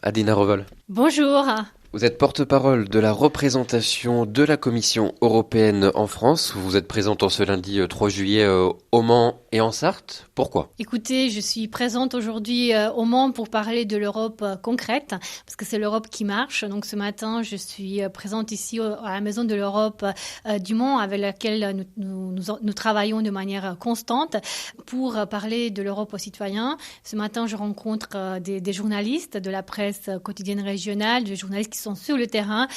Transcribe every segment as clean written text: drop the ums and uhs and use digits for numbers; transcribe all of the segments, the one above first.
Adina Revol. Bonjour. Vous êtes porte-parole de la représentation de la Commission européenne en France. Vous êtes présente en ce lundi 3 juillet au Mans et en Sarthe. Pourquoi ? Écoutez, je suis présente aujourd'hui au Mans pour parler de l'Europe concrète, parce que c'est l'Europe qui marche. Donc ce matin, je suis présente ici à la Maison de l'Europe du Mans, avec laquelle nous travaillons de manière constante pour parler de l'Europe aux citoyens. Ce matin, je rencontre des journalistes de la presse quotidienne régionale, des journalistes qui sont sur le terrain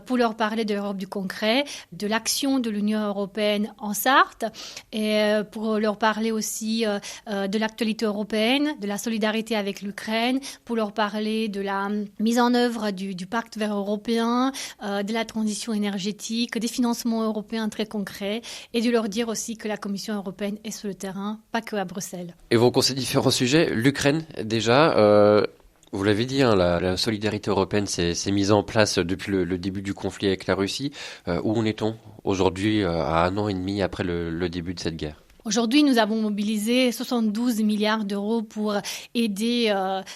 pour leur parler de l'Europe du concret, de l'action de l'Union européenne en Sarthe et pour leur parler aussi de l'actualité européenne, de la solidarité avec l'Ukraine, pour leur parler de la mise en œuvre du pacte vert européen, de la transition énergétique, des financements européens très concrets et de leur dire aussi que la Commission européenne est sur le terrain, pas que à Bruxelles. Et vous concernez différents sujets. L'Ukraine, déjà, vous l'avez dit, la solidarité européenne s'est mise en place depuis le début du conflit avec la Russie. Où en est-on aujourd'hui, à 1 an et demi après le début de cette guerre ? Aujourd'hui, nous avons mobilisé 72 milliards d'euros pour aider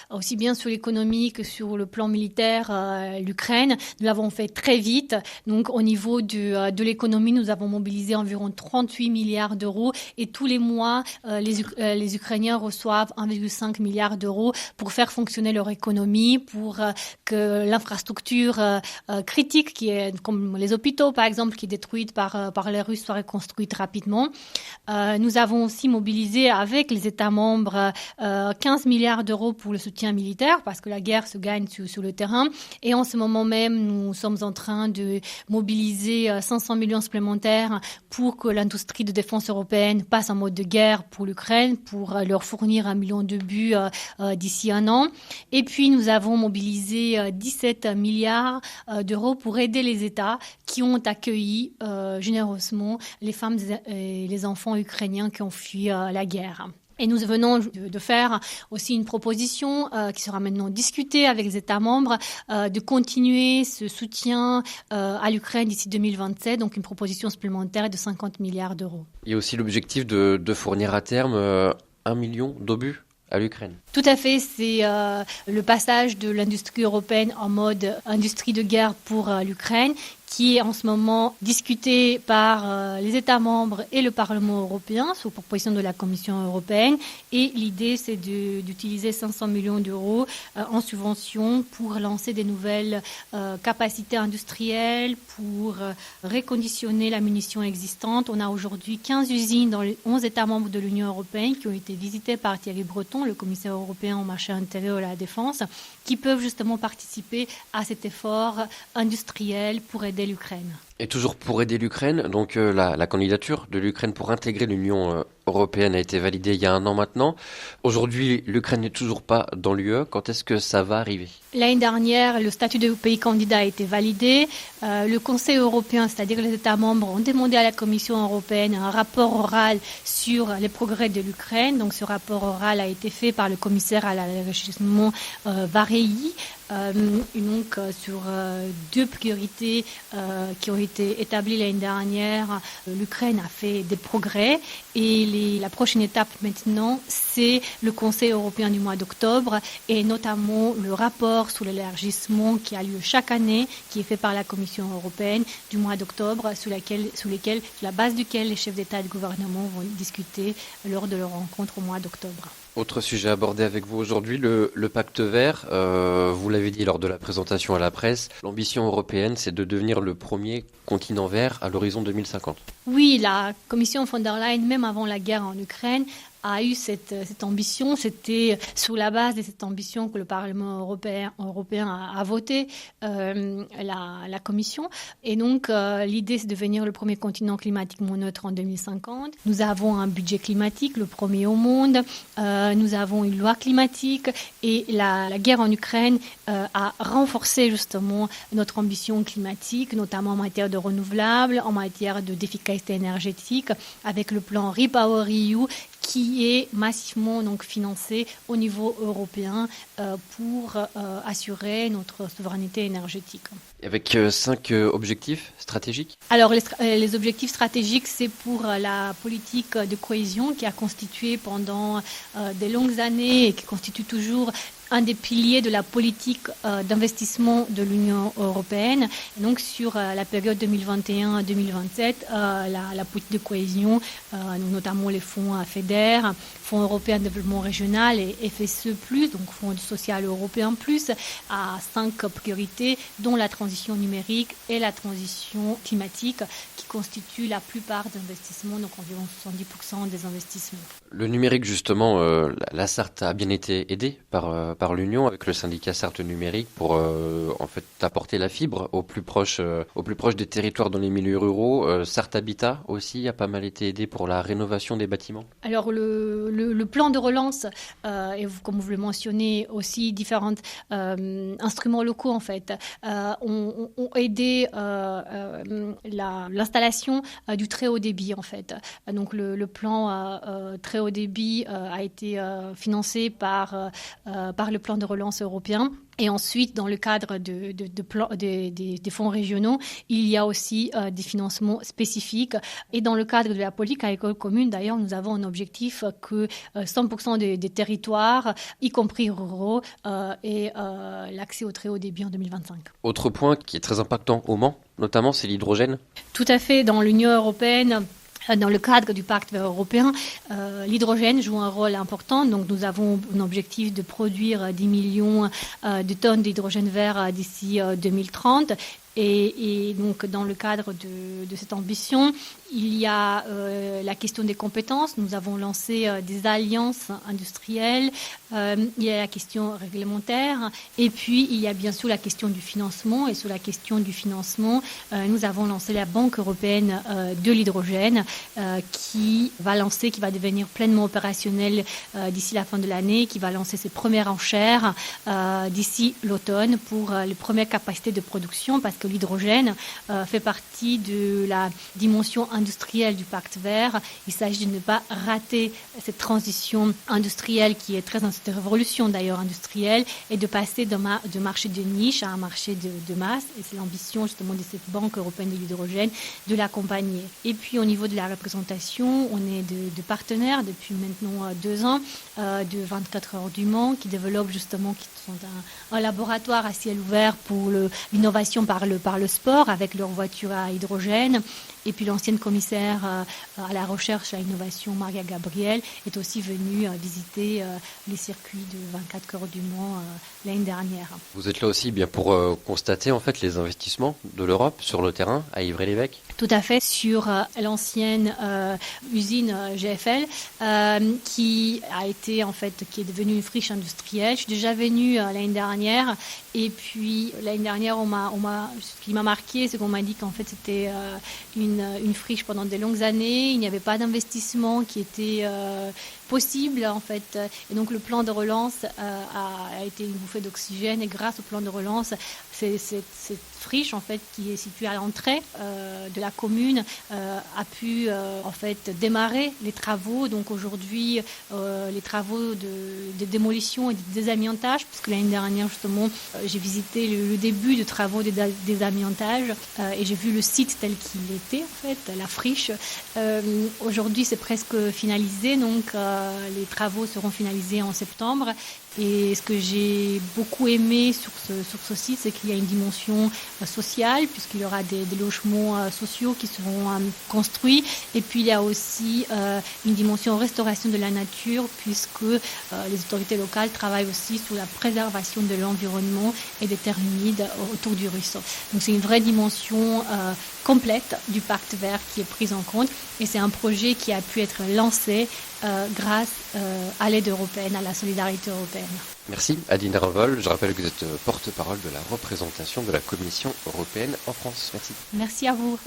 aussi bien sur l'économie que sur le plan militaire l'Ukraine. Nous l'avons fait très vite. Donc au niveau de l'économie, nous avons mobilisé environ 38 milliards d'euros et tous les mois, les Ukrainiens reçoivent 1,5 milliard d'euros pour faire fonctionner leur économie, pour que l'infrastructure critique, qui est comme les hôpitaux par exemple, qui est détruite par les Russes, soit reconstruite rapidement. Nous avons aussi mobilisé avec les États membres 15 milliards d'euros pour le soutien militaire parce que la guerre se gagne sur le terrain. Et en ce moment même, nous sommes en train de mobiliser 500 millions supplémentaires pour que l'industrie de défense européenne passe en mode de guerre pour l'Ukraine, pour leur fournir 1 million d'obus d'ici 1 an. Et puis, nous avons mobilisé 17 milliards d'euros pour aider les États qui ont accueilli généreusement les femmes et les enfants ukrainiens qui ont fui la guerre. Et nous venons de faire aussi une proposition qui sera maintenant discutée avec les États membres de continuer ce soutien à l'Ukraine d'ici 2027, donc une proposition supplémentaire de 50 milliards d'euros. Il y a aussi l'objectif de fournir à terme 1 million d'obus à l'Ukraine. Tout à fait, c'est le passage de l'industrie européenne en mode industrie de guerre pour l'Ukraine qui est en ce moment discuté par les États membres et le Parlement européen sous proposition de la Commission européenne. Et l'idée, c'est d'utiliser 500 millions d'euros en subvention pour lancer des nouvelles capacités industrielles, pour reconditionner la munition existante. On a aujourd'hui 15 usines dans les 11 États membres de l'Union européenne qui ont été visitées par Thierry Breton, le commissaire européen au marché intérieur et à la défense, qui peuvent justement participer à cet effort industriel pour aider l'Ukraine. Et toujours pour aider l'Ukraine, donc la candidature de l'Ukraine pour intégrer l'Union européenne a été validée il y a 1 an maintenant. Aujourd'hui, l'Ukraine n'est toujours pas dans l'UE. Quand est-ce que ça va arriver ? L'année dernière, le statut de pays candidat a été validé. Le Conseil européen, c'est-à-dire les États membres, ont demandé à la Commission européenne un rapport oral sur les progrès de l'Ukraine. Donc ce rapport oral a été fait par le commissaire à l'enrichissement Várhelyi. Donc sur 2 priorités qui ont été établies l'année dernière, l'Ukraine a fait des progrès et la prochaine étape maintenant, c'est le Conseil européen du mois d'octobre et notamment le rapport sur l'élargissement qui a lieu chaque année, qui est fait par la Commission européenne du mois d'octobre, sur la base duquel les chefs d'État et de gouvernement vont discuter lors de leur rencontre au mois d'octobre. Autre sujet abordé avec vous aujourd'hui, le pacte vert. Vous l'avez dit lors de la présentation à la presse, l'ambition européenne, c'est de devenir le premier continent vert à l'horizon 2050. Oui, la Commission von der Leyen, même avant la guerre en Ukraine, a eu cette ambition. C'était sur la base de cette ambition que le Parlement européen a voté la Commission. Et donc, l'idée, c'est de devenir le premier continent climatiquement neutre en 2050. Nous avons un budget climatique, le premier au monde. Nous avons une loi climatique. Et la guerre en Ukraine a renforcé justement notre ambition climatique, notamment en matière de renouvelables, en matière d'efficacité énergétique, avec le plan REPowerEU, qui est massivement donc financé au niveau européen pour assurer notre souveraineté énergétique. Avec 5 objectifs stratégiques ? Alors les objectifs stratégiques, c'est pour la politique de cohésion qui a constitué pendant des longues années et qui constitue toujours un des piliers de la politique d'investissement de l'Union européenne. Et donc sur la période 2021-2027, la politique de cohésion, notamment les fonds FEDER, Fonds européen de développement régional et FSE+, donc Fonds social européen+, à 5 priorités, dont la transition numérique et la transition climatique, qui constituent la plupart des investissements, donc environ 70% des investissements. Le numérique, justement, la CERT a bien été aidée par l'Union avec le syndicat CERT numérique pour en fait apporter la fibre au plus proche des territoires dans les milieux ruraux. CERT Habitat aussi a pas mal été aidé pour la rénovation des bâtiments. Alors le plan de relance et comme vous le mentionnez aussi différents instruments locaux en fait ont aidé l'installation du très haut débit en fait. Donc le plan très haut débit a été financé par le plan de relance européen. Et ensuite, dans le cadre des fonds régionaux, il y a aussi des financements spécifiques. Et dans le cadre de la politique agricole commune, d'ailleurs, nous avons un objectif que 100% des territoires, y compris ruraux, aient l'accès au très haut débit en 2025. Autre point qui est très impactant au Mans, notamment, c'est l'hydrogène. Tout à fait. Dans l'Union européenne, dans le cadre du pacte vert européen, l'hydrogène joue un rôle important. Donc, nous avons un objectif de produire 10 millions de tonnes d'hydrogène vert d'ici 2030. Et donc, dans le cadre de cette ambition, il y a la question des compétences. Nous avons lancé des alliances industrielles. Il y a la question réglementaire. Et puis, il y a bien sûr la question du financement. Et sur la question du financement, nous avons lancé la Banque européenne de l'hydrogène qui va devenir pleinement opérationnelle d'ici la fin de l'année, qui va lancer ses premières enchères d'ici l'automne pour les premières capacités de production, parce que l'hydrogène fait partie de la dimension industrielle du pacte vert. Il s'agit de ne pas rater cette transition industrielle qui est très dans cette révolution d'ailleurs industrielle, et de passer de marché de niche à un marché de masse. Et c'est l'ambition justement de cette Banque européenne de l'hydrogène de l'accompagner. Et puis au niveau de la représentation, on est de partenaires depuis maintenant 2 ans de 24 heures du Mans qui développent justement, qui sont un laboratoire à ciel ouvert pour l'innovation par le sport avec leurs voitures à hydrogène. Et puis l'ancienne commissaire à la recherche et à l'innovation, Maria Gabriel, est aussi venue visiter les circuits de 24 heures du Mans l'année dernière. Vous êtes là aussi bien pour constater en fait les investissements de l'Europe sur le terrain à Ivry-l'Évêque. Tout à fait, sur l'ancienne usine GFL qui est devenue une friche industrielle. Je suis déjà venue l'année dernière, et puis l'année dernière, ce qui m'a marqué, c'est qu'on m'a dit qu'en fait c'était une friche pendant de longues années. Il n'y avait pas d'investissement qui était possible en fait, et donc le plan de relance a été une bouffée d'oxygène, et grâce au plan de relance, cette friche en fait qui est située à l'entrée de la commune a pu en fait démarrer les travaux. Donc aujourd'hui les travaux de démolition et de désamiantage, puisque l'année dernière justement j'ai visité le début de travaux de désamiantage et j'ai vu le site tel qu'il était en fait, la friche. Aujourd'hui c'est presque finalisé, donc les travaux seront finalisés en septembre. Et ce que j'ai beaucoup aimé sur ce site, c'est qu'il y a une dimension sociale, puisqu'il y aura des logements sociaux qui seront construits. Et puis il y a aussi une dimension restauration de la nature, puisque les autorités locales travaillent aussi sur la préservation de l'environnement et des terres humides autour du ruisseau. Donc c'est une vraie dimension complète du pacte vert qui est prise en compte. Et c'est un projet qui a pu être lancé grâce à l'aide européenne, à la solidarité européenne. Merci Adine Revol. Je rappelle que vous êtes porte-parole de la représentation de la Commission européenne en France. Merci. Merci à vous.